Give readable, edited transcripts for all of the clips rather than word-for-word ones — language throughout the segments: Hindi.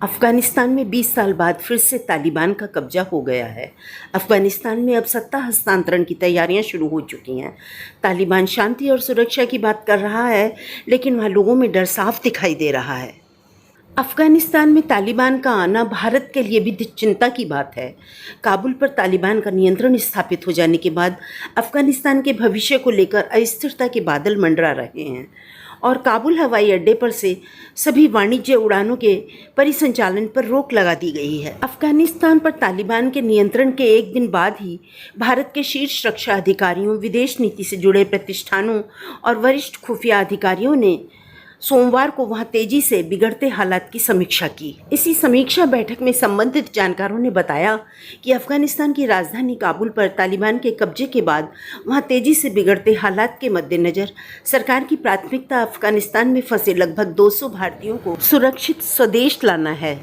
अफ़गानिस्तान में 20 साल बाद फिर से तालिबान का कब्जा हो गया है। अफ़गानिस्तान में अब सत्ता हस्तांतरण की तैयारियां शुरू हो चुकी हैं। तालिबान शांति और सुरक्षा की बात कर रहा है, लेकिन वहाँ लोगों में डर साफ दिखाई दे रहा है। अफ़गानिस्तान में तालिबान का आना भारत के लिए भी चिंता की बात है। काबुल पर तालिबान का नियंत्रण स्थापित हो जाने के बाद अफ़गानिस्तान के भविष्य को लेकर अस्थिरता के बादल मंडरा रहे हैं और काबुल हवाई अड्डे पर से सभी वाणिज्य उड़ानों के परिसंचालन पर रोक लगा दी गई है। अफ़गानिस्तान पर तालिबान के नियंत्रण के एक दिन बाद ही भारत के शीर्ष रक्षा अधिकारियों, विदेश नीति से जुड़े प्रतिष्ठानों और वरिष्ठ खुफिया अधिकारियों ने सोमवार को वहां तेजी से बिगड़ते हालात की समीक्षा की। इसी समीक्षा बैठक में संबंधित जानकारों ने बताया कि अफगानिस्तान की राजधानी काबुल पर तालिबान के कब्जे के बाद वहां तेजी से बिगड़ते हालात के मद्देनजर सरकार की प्राथमिकता अफगानिस्तान में फंसे लगभग 200 भारतीयों को सुरक्षित स्वदेश लाना है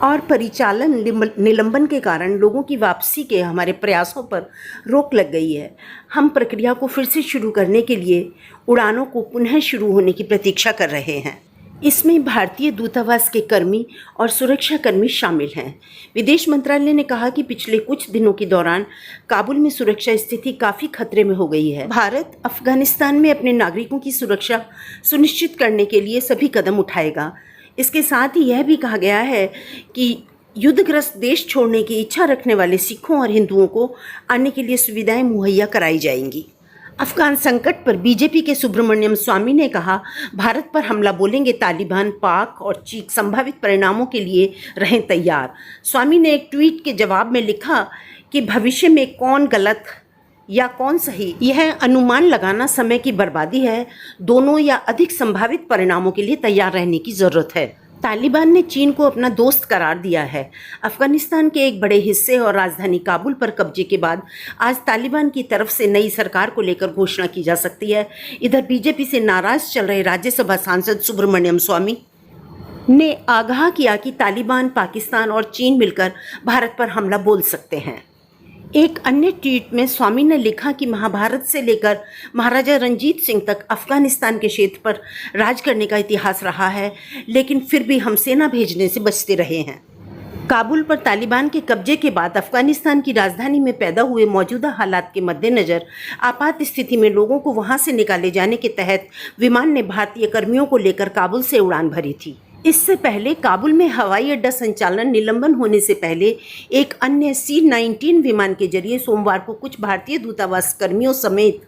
और परिचालन निलंबन के कारण लोगों की वापसी के हमारे प्रयासों पर रोक लग गई है। हम प्रक्रिया को फिर से शुरू करने के लिए उड़ानों को पुनः शुरू होने की प्रतीक्षा कर रहे हैं। इसमें भारतीय दूतावास के कर्मी और सुरक्षा कर्मी शामिल हैं। विदेश मंत्रालय ने कहा कि पिछले कुछ दिनों के दौरान काबुल में सुरक्षा स्थिति काफ़ी खतरे में हो गई है। भारत अफगानिस्तान में अपने नागरिकों की सुरक्षा सुनिश्चित करने के लिए सभी कदम उठाएगा। इसके साथ ही यह भी कहा गया है कि युद्धग्रस्त देश छोड़ने की इच्छा रखने वाले सिखों और हिंदुओं को आने के लिए सुविधाएं मुहैया कराई जाएंगी। अफगान संकट पर बीजेपी के सुब्रमण्यम स्वामी ने कहा, भारत पर हमला बोलेंगे तालिबान, पाक और चीक संभावित परिणामों के लिए रहें तैयार। स्वामी ने एक ट्वीट के जवाब में लिखा कि भविष्य में कौन गलत या कौन सही, यह अनुमान लगाना समय की बर्बादी है। दोनों या अधिक संभावित परिणामों के लिए तैयार रहने की ज़रूरत है। तालिबान ने चीन को अपना दोस्त करार दिया है। अफगानिस्तान के एक बड़े हिस्से और राजधानी काबुल पर कब्जे के बाद आज तालिबान की तरफ से नई सरकार को लेकर घोषणा की जा सकती है। इधर बीजेपी से नाराज चल रहे राज्यसभा सांसद सुब्रमण्यम स्वामी ने आगाह किया कि तालिबान, पाकिस्तान और चीन मिलकर भारत पर हमला बोल सकते हैं। एक अन्य ट्वीट में स्वामी ने लिखा कि महाभारत से लेकर महाराजा रणजीत सिंह तक अफगानिस्तान के क्षेत्र पर राज करने का इतिहास रहा है, लेकिन फिर भी हम सेना भेजने से बचते रहे हैं। काबुल पर तालिबान के कब्जे के बाद अफगानिस्तान की राजधानी में पैदा हुए मौजूदा हालात के मद्देनज़र आपात स्थिति में लोगों को वहां से निकाले जाने के तहत विमान ने भारतीय कर्मियों को लेकर काबुल से उड़ान भरी थी। इससे पहले काबुल में हवाई अड्डा संचालन निलंबन होने से पहले एक अन्य C-19 विमान के जरिए सोमवार को कुछ भारतीय दूतावास कर्मियों समेत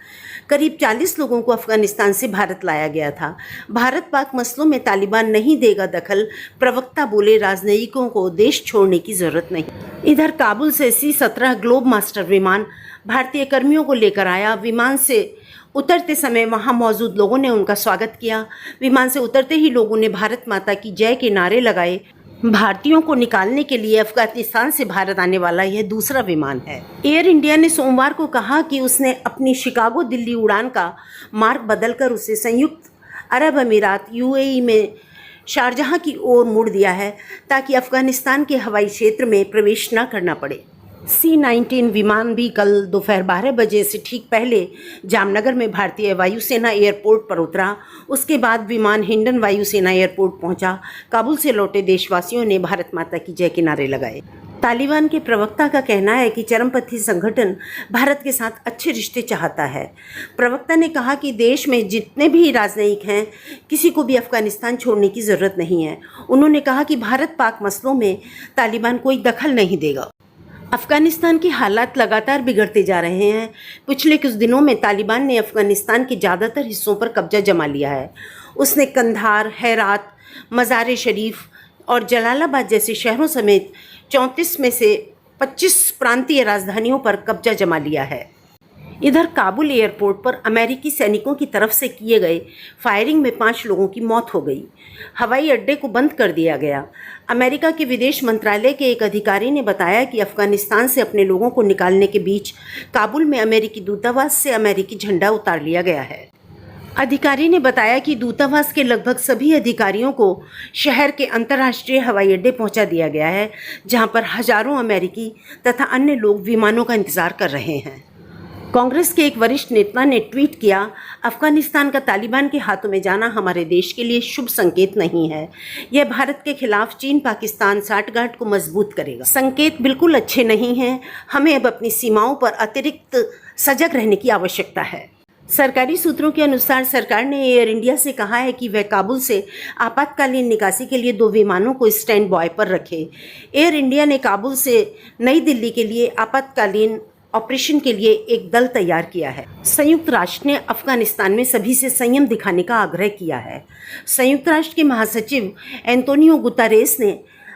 करीब 40 लोगों को अफगानिस्तान से भारत लाया गया था। भारत पाक मसलों में तालिबान नहीं देगा दखल, प्रवक्ता बोले, राजनयिकों को देश छोड़ने की जरूरत नहीं। इधर काबुल से C-17 ग्लोब मास्टर विमान भारतीय कर्मियों को लेकर आया। विमान से उतरते समय वहां मौजूद लोगों ने उनका स्वागत किया। विमान से उतरते ही लोगों ने भारत माता की जय के नारे लगाए। भारतीयों को निकालने के लिए अफगानिस्तान से भारत आने वाला यह दूसरा विमान है। एयर इंडिया ने सोमवार को कहा कि उसने अपनी शिकागो दिल्ली उड़ान का मार्ग बदलकर उसे संयुक्त अरब अमीरात UAE में शारजाह की ओर मोड़ दिया है ताकि अफगानिस्तान के हवाई क्षेत्र में प्रवेश न करना पड़े। C-19 विमान भी कल दोपहर 12 बजे से ठीक पहले जामनगर में भारतीय वायुसेना एयरपोर्ट पर उतरा। उसके बाद विमान हिंडन वायुसेना एयरपोर्ट पहुंचा। काबुल से लौटे देशवासियों ने भारत माता की जय के नारे लगाए। तालिबान के प्रवक्ता का कहना है कि चरमपंथी संगठन भारत के साथ अच्छे रिश्ते चाहता है। प्रवक्ता ने कहा कि देश में जितने भी राजनयिक हैं, किसी को भी अफगानिस्तान छोड़ने की ज़रूरत नहीं है। उन्होंने कहा कि भारत पाक मसलों में तालिबान कोई दखल नहीं देगा। अफगानिस्तान के हालात लगातार बिगड़ते जा रहे हैं। पिछले कुछ दिनों में तालिबान ने अफगानिस्तान के ज़्यादातर हिस्सों पर कब्जा जमा लिया है। उसने कंधार, हेरात, मज़ार शरीफ और जलालाबाद जैसे शहरों समेत 34 में से 25 प्रांतीय राजधानियों पर कब्जा जमा लिया है। इधर काबुल एयरपोर्ट पर अमेरिकी सैनिकों की तरफ से किए गए फायरिंग में 5 लोगों की मौत हो गई। हवाई अड्डे को बंद कर दिया गया। अमेरिका के विदेश मंत्रालय के एक अधिकारी ने बताया कि अफगानिस्तान से अपने लोगों को निकालने के बीच काबुल में अमेरिकी दूतावास से अमेरिकी झंडा उतार लिया गया है। अधिकारी ने बताया कि दूतावास के लगभग सभी अधिकारियों को शहर के अंतर्राष्ट्रीय हवाई अड्डे पहुंचा दिया गया है, जहां पर हजारों अमेरिकी तथा अन्य लोग विमानों का इंतजार कर रहे हैं। कांग्रेस के एक वरिष्ठ नेता ने ट्वीट किया, अफगानिस्तान का तालिबान के हाथों में जाना हमारे देश के लिए शुभ संकेत नहीं है। यह भारत के खिलाफ चीन पाकिस्तान साठगांठ को मजबूत करेगा। संकेत बिल्कुल अच्छे नहीं हैं। हमें अब अपनी सीमाओं पर अतिरिक्त सजग रहने की आवश्यकता है। सरकारी सूत्रों के अनुसार सरकार ने एयर इंडिया से कहा है कि वह काबुल से आपातकालीन निकासी के लिए 2 विमानों को स्टैंड बाय पर रखे। एयर इंडिया ने काबुल से नई दिल्ली के लिए आपातकालीन ऑपरेशन के लिए एक दल तैयार किया है। संयुक्त राष्ट्र ने अफगानिस्तान में सभी से संयम दिखाने का आग्रह किया है। संयुक्त राष्ट्र के महासचिव एंटोनियो गुतेरेस ने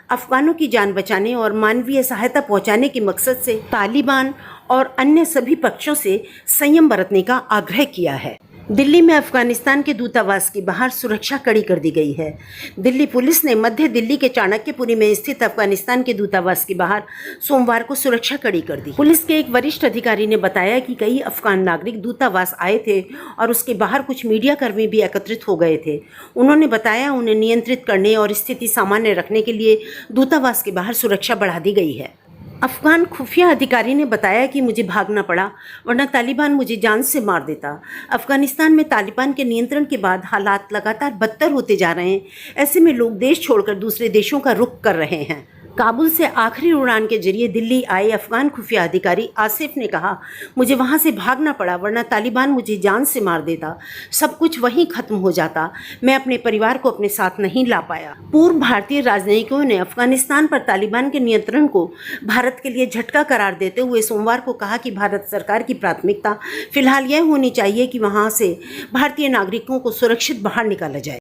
अफगानों की जान बचाने और मानवीय सहायता पहुंचाने के मकसद से तालिबान और अन्य सभी पक्षों से संयम बरतने का आग्रह किया है। दिल्ली में अफगानिस्तान के दूतावास के बाहर सुरक्षा कड़ी कर दी गई है। दिल्ली पुलिस ने मध्य दिल्ली के चाणक्यपुरी में स्थित अफगानिस्तान के दूतावास के बाहर सोमवार को सुरक्षा कड़ी कर दी। पुलिस के एक वरिष्ठ अधिकारी ने बताया कि कई अफगान नागरिक दूतावास आए थे और उसके बाहर कुछ मीडिया कर्मी भी एकत्रित हो गए थे। उन्होंने बताया उन्हें नियंत्रित करने और स्थिति सामान्य रखने के लिए दूतावास के बाहर सुरक्षा बढ़ा दी गई है। अफगान खुफिया अधिकारी ने बताया कि मुझे भागना पड़ा वरना तालिबान मुझे जान से मार देता। अफगानिस्तान में तालिबान के नियंत्रण के बाद हालात लगातार बदतर होते जा रहे हैं। ऐसे में लोग देश छोड़कर दूसरे देशों का रुख कर रहे हैं। काबुल से आखिरी उड़ान के जरिए दिल्ली आए अफगान खुफिया अधिकारी आसिफ ने कहा, मुझे वहां से भागना पड़ा वरना तालिबान मुझे जान से मार देता। सब कुछ वहीं खत्म हो जाता। मैं अपने परिवार को अपने साथ नहीं ला पाया। पूर्व भारतीय राजनयिकों ने अफगानिस्तान पर तालिबान के नियंत्रण को भारत के लिए झटका करार देते हुए सोमवार को कहा कि भारत सरकार की प्राथमिकता फिलहाल यह होनी चाहिए कि वहां से भारतीय नागरिकों को सुरक्षित बाहर निकाला जाए।